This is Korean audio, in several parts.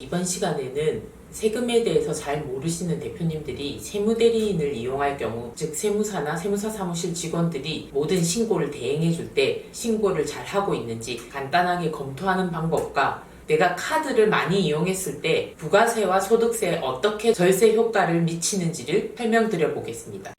이번 시간에는 세금에 대해서 잘 모르시는 대표님들이 세무대리인을 이용할 경우, 즉 세무사나 세무사 사무실 직원들이 모든 신고를 대행해 줄 때 신고를 잘 하고 있는지 간단하게 검토하는 방법과 내가 카드를 많이 이용했을 때 부가세와 소득세에 어떻게 절세 효과를 미치는지를 설명드려 보겠습니다.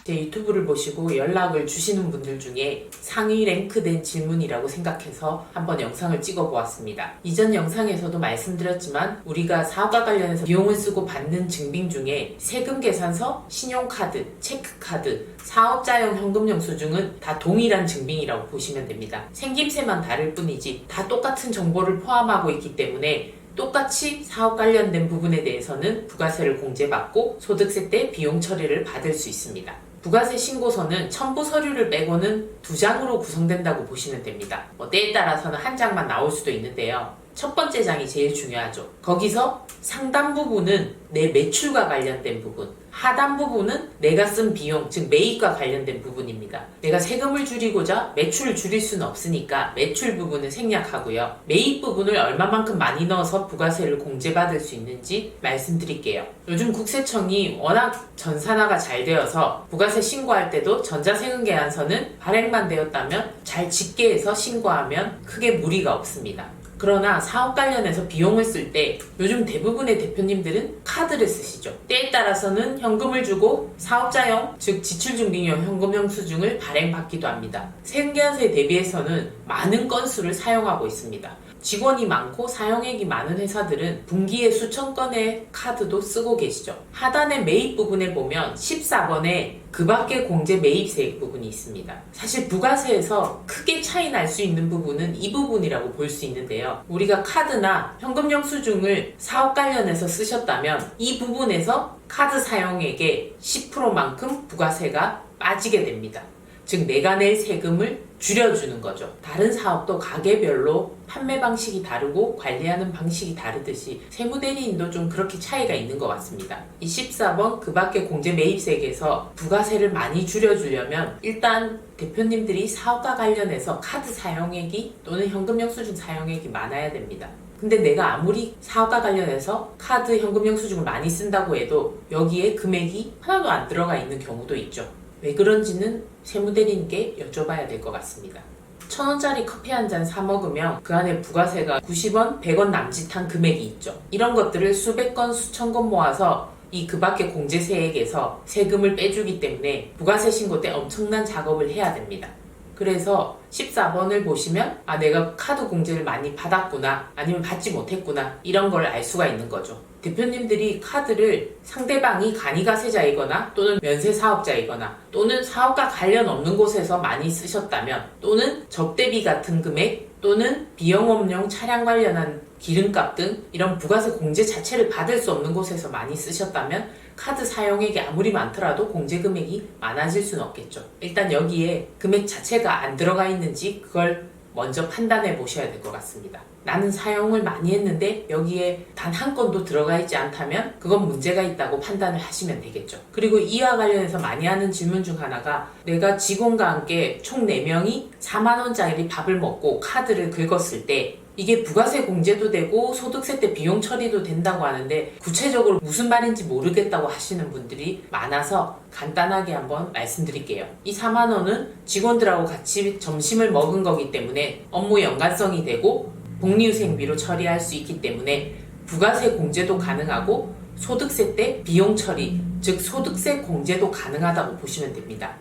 제 유튜브를 보시고 연락을 주시는 분들 중에 상위 랭크된 질문이라고 생각해서 한번 영상을 찍어 보았습니다. 이전 영상에서도 말씀드렸지만 우리가 사업과 관련해서 비용을 쓰고 받는 증빙 중에 세금 계산서, 신용카드, 체크카드, 사업자용 현금영수증은 다 동일한 증빙이라고 보시면 됩니다. 생김새만 다를 뿐이지 다 똑같은 정보를 포함하고 있기 때문에 똑같이 사업 관련된 부분에 대해서는 부가세를 공제받고 소득세 때 비용 처리를 받을 수 있습니다. 부가세 신고서는 첨부 서류를 빼고는 2장으로 구성된다고 보시면 됩니다. 때에 따라서는 한 장만 나올 수도 있는데요. 첫 번째 장이 제일 중요하죠. 거기서 상단 부분은 내 매출과 관련된 부분, 하단 부분은 내가 쓴 비용, 즉 매입과 관련된 부분입니다. 내가 세금을 줄이고자 매출을 줄일 수는 없으니까 매출 부분은 생략하고요. 매입 부분을 얼마만큼 많이 넣어서 부가세를 공제받을 수 있는지 말씀드릴게요. 요즘 국세청이 워낙 전산화가 잘 되어서 부가세 신고할 때도 전자세금계산서는 발행만 되었다면 잘 집계해서 신고하면 크게 무리가 없습니다. 그러나 사업 관련해서 비용을 쓸 때 요즘 대부분의 대표님들은 카드를 쓰시죠. 때에 따라서는 현금을 주고 사업자용, 즉 지출증빙용 현금영수증을 발행받기도 합니다. 세금계산서에 대비해서는 많은 건수를 사용하고 있습니다. 직원이 많고 사용액이 많은 회사들은 분기에 수천 건의 카드도 쓰고 계시죠. 하단의 매입 부분에 보면 14번에 그 밖의 공제 매입세액 부분이 있습니다. 사실 부가세에서 크게 차이 날 수 있는 부분은 이 부분이라고 볼 수 있는데요. 우리가 카드나 현금영수증을 사업 관련해서 쓰셨다면 이 부분에서 카드 사용액의 10%만큼 부가세가 빠지게 됩니다. 즉 내가 낼 세금을 줄여주는 거죠. 다른 사업도 가게별로 판매 방식이 다르고 관리하는 방식이 다르듯이 세무대리인도 좀 그렇게 차이가 있는 것 같습니다. 이 14번 그 밖의 공제 매입세액에서 부가세를 많이 줄여주려면 일단 대표님들이 사업과 관련해서 카드 사용액이 또는 현금영수증 사용액이 많아야 됩니다. 근데 내가 아무리 사업과 관련해서 카드, 현금영수증을 많이 쓴다고 해도 여기에 금액이 하나도 안 들어가 있는 경우도 있죠. 왜 그런지는 세무대리인께 여쭤봐야 될 것 같습니다. 1,000원짜리 커피 한 잔 사 먹으면 그 안에 부가세가 90원, 100원 남짓한 금액이 있죠. 이런 것들을 수백 건, 수천 건 모아서 이 그 밖의 공제세액에서 세금을 빼주기 때문에 부가세 신고 때 엄청난 작업을 해야 됩니다. 그래서 14번을 보시면 내가 카드 공제를 많이 받았구나, 아니면 받지 못했구나, 이런 걸 알 수가 있는 거죠. 대표님들이 카드를 상대방이 간이가세자이거나 또는 면세사업자이거나 또는 사업과 관련 없는 곳에서 많이 쓰셨다면, 또는 접대비 같은 금액 또는 비영업용 차량 관련한 기름값 등 이런 부가세 공제 자체를 받을 수 없는 곳에서 많이 쓰셨다면 카드 사용액이 아무리 많더라도 공제 금액이 많아질 수는 없겠죠. 일단 여기에 금액 자체가 안 들어가 있는지 그걸 먼저 판단해 보셔야 될 것 같습니다. 나는 사용을 많이 했는데 여기에 단 한 건도 들어가 있지 않다면 그건 문제가 있다고 판단을 하시면 되겠죠. 그리고 이와 관련해서 많이 하는 질문 중 하나가, 내가 직원과 함께 총 4명이 4만원짜리 밥을 먹고 카드를 긁었을 때 이게 부가세 공제도 되고 소득세 때 비용 처리도 된다고 하는데 구체적으로 무슨 말인지 모르겠다고 하시는 분들이 많아서 간단하게 한번 말씀드릴게요. 이 4만원은 직원들하고 같이 점심을 먹은 거기 때문에 업무 연관성이 되고 복리후생비로 처리할 수 있기 때문에 부가세 공제도 가능하고 소득세 때 비용 처리, 즉 소득세 공제도 가능하다고 보시면 됩니다.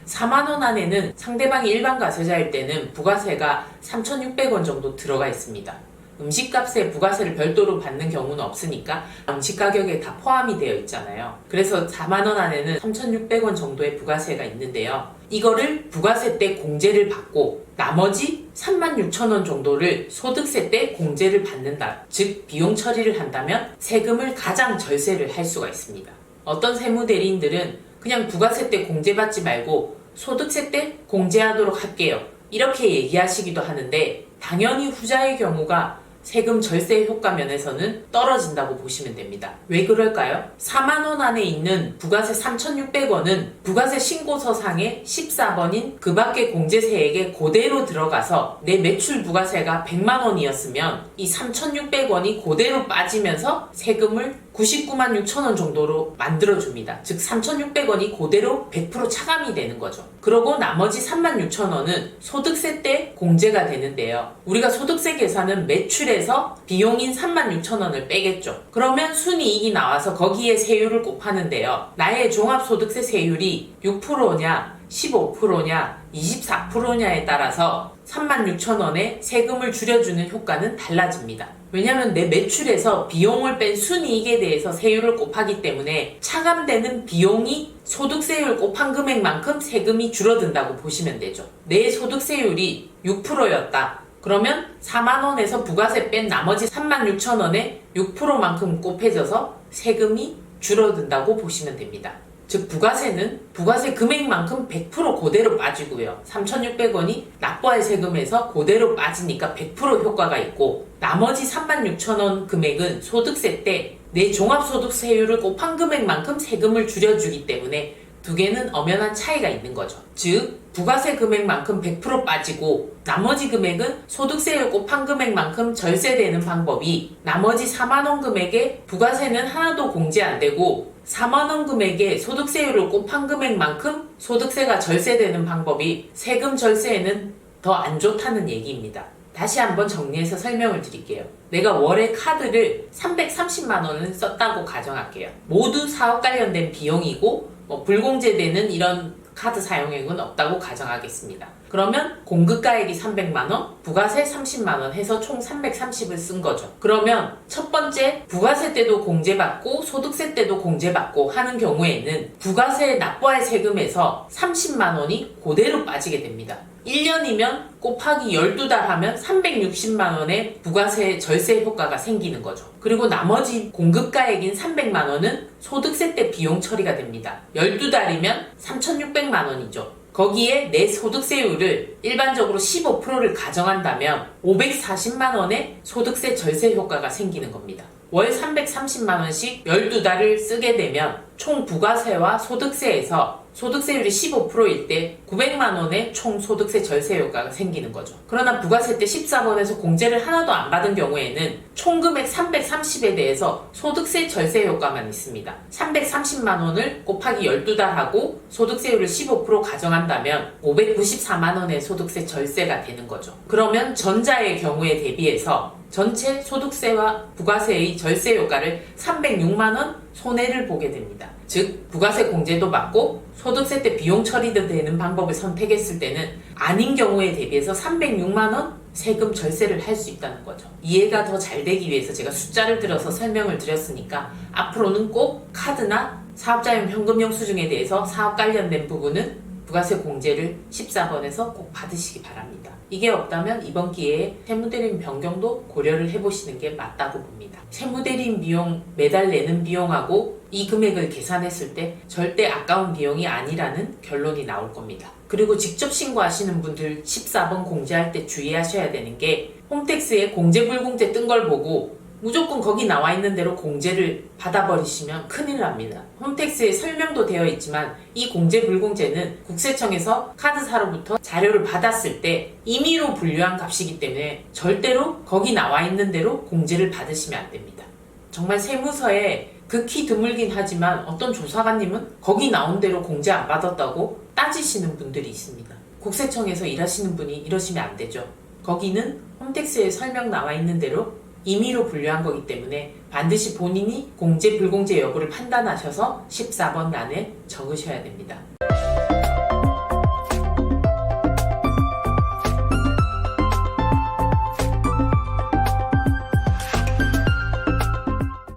4만원 안에는 상대방이 일반 가세자일 때는 부가세가 3,600원 정도 들어가 있습니다. 음식값에 부가세를 별도로 받는 경우는 없으니까 음식 가격에 다 포함이 되어 있잖아요. 그래서 4만원 안에는 3,600원 정도의 부가세가 있는데요. 이거를 부가세 때 공제를 받고 나머지 36,000원 정도를 소득세 때 공제를 받는다. 즉 비용 처리를 한다면 세금을 가장 절세를 할 수가 있습니다. 어떤 세무대리인들은 그냥 부가세 때 공제받지 말고 소득세 때 공제하도록 할게요, 이렇게 얘기하시기도 하는데, 당연히 후자의 경우가 세금 절세 효과 면에서는 떨어진다고 보시면 됩니다. 왜 그럴까요? 4만원 안에 있는 부가세 3,600원은 부가세 신고서상의 14번인 그 밖의 공제세액에 그대로 들어가서 내 매출 부가세가 100만원이었으면 이 3,600원이 그대로 빠지면서 세금을 99만 6천원 정도로 만들어줍니다. 즉 3,600원이 그대로 100% 차감이 되는 거죠. 그러고 나머지 3만 6천원은 소득세 때 공제가 되는데요. 우리가 소득세 계산은 매출에서 비용인 3만 6천원을 빼겠죠. 그러면 순이익이 나와서 거기에 세율을 곱하는데요. 나의 종합소득세 세율이 6%냐 15%냐 24%냐에 따라서 36,000원의 세금을 줄여주는 효과는 달라집니다. 왜냐하면 내 매출에서 비용을 뺀 순이익에 대해서 세율을 곱하기 때문에 차감되는 비용이 소득세율 곱한 금액만큼 세금이 줄어든다고 보시면 되죠. 내 소득세율이 6%였다. 그러면 4만원에서 부가세 뺀 나머지 36,000원에 6%만큼 곱해져서 세금이 줄어든다고 보시면 됩니다. 즉 부가세는 부가세 금액만큼 100% 그대로 빠지고요. 3,600원이 납부할 세금에서 그대로 빠지니까 100% 효과가 있고 나머지 36,000원 금액은 소득세 때 내 종합소득세율을 곱한 금액만큼 세금을 줄여주기 때문에 두 개는 엄연한 차이가 있는 거죠. 즉 부가세 금액만큼 100% 빠지고 나머지 금액은 소득세율 곱한 금액만큼 절세되는 방법이 나머지 4만원 금액에 부가세는 하나도 공제 안 되고 4만원 금액에 소득세율을 곱한 금액만큼 소득세가 절세되는 방법이 세금 절세에는 더 안 좋다는 얘기입니다. 다시 한번 정리해서 설명을 드릴게요. 내가 월에 카드를 330만원을 썼다고 가정할게요. 모두 사업 관련된 비용이고 불공제되는 이런 카드 사용액은 없다고 가정하겠습니다. 그러면 공급가액이 300만원, 부가세 30만원 해서 총 330을 쓴 거죠. 그러면 첫 번째 부가세 때도 공제받고 소득세 때도 공제받고 하는 경우에는 부가세 납부할 세금에서 30만원이 그대로 빠지게 됩니다. 1년이면 곱하기 12달 하면 360만원의 부가세 절세 효과가 생기는 거죠. 그리고 나머지 공급가액인 300만원은 소득세 때 비용 처리가 됩니다. 12달이면 3,600만원이죠. 거기에 내 소득세율을 일반적으로 15%를 가정한다면 540만원의 소득세 절세 효과가 생기는 겁니다. 월 330만원씩 12달을 쓰게 되면 총 부가세와 소득세에서 소득세율이 15%일 때 900만원의 총 소득세 절세 효과가 생기는 거죠. 그러나 부가세 때 14번에서 공제를 하나도 안 받은 경우에는 총 금액 330에 대해서 소득세 절세 효과만 있습니다. 330만원을 곱하기 12달 하고 소득세율을 15% 가정한다면 594만원의 소득세 절세가 되는 거죠. 그러면 전자의 경우에 대비해서 전체 소득세와 부가세의 절세 효과를 306만원 손해를 보게 됩니다. 즉 부가세 공제도 받고 소득세 때 비용 처리도 되는 방법을 선택했을 때는 아닌 경우에 대비해서 306만원 세금 절세를 할 수 있다는 거죠. 이해가 더 잘 되기 위해서 제가 숫자를 들어서 설명을 드렸으니까 앞으로는 꼭 카드나 사업자용 현금 영수증에 대해서 사업 관련된 부분은 부가세 공제를 14번에서 꼭 받으시기 바랍니다. 이게 없다면 이번 기회에 세무대리인 변경도 고려를 해보시는 게 맞다고 봅니다. 세무대리인 비용 매달 내는 비용하고 이 금액을 계산했을 때 절대 아까운 비용이 아니라는 결론이 나올 겁니다. 그리고 직접 신고하시는 분들 14번 공제할 때 주의하셔야 되는 게 홈택스에 공제 불공제 뜬 걸 보고 무조건 거기 나와 있는 대로 공제를 받아버리시면 큰일 납니다. 홈택스에 설명도 되어 있지만 이 공제 불공제는 국세청에서 카드사로부터 자료를 받았을 때 임의로 분류한 값이기 때문에 절대로 거기 나와 있는 대로 공제를 받으시면 안 됩니다. 정말 세무서에 극히 드물긴 하지만 어떤 조사관님은 거기 나온 대로 공제 안 받았다고 따지시는 분들이 있습니다. 국세청에서 일하시는 분이 이러시면 안 되죠. 거기는 홈택스에 설명 나와 있는 대로 임의로 분류한 거기 때문에 반드시 본인이 공제 불공제 여부를 판단하셔서 14번 란에 적으셔야 됩니다.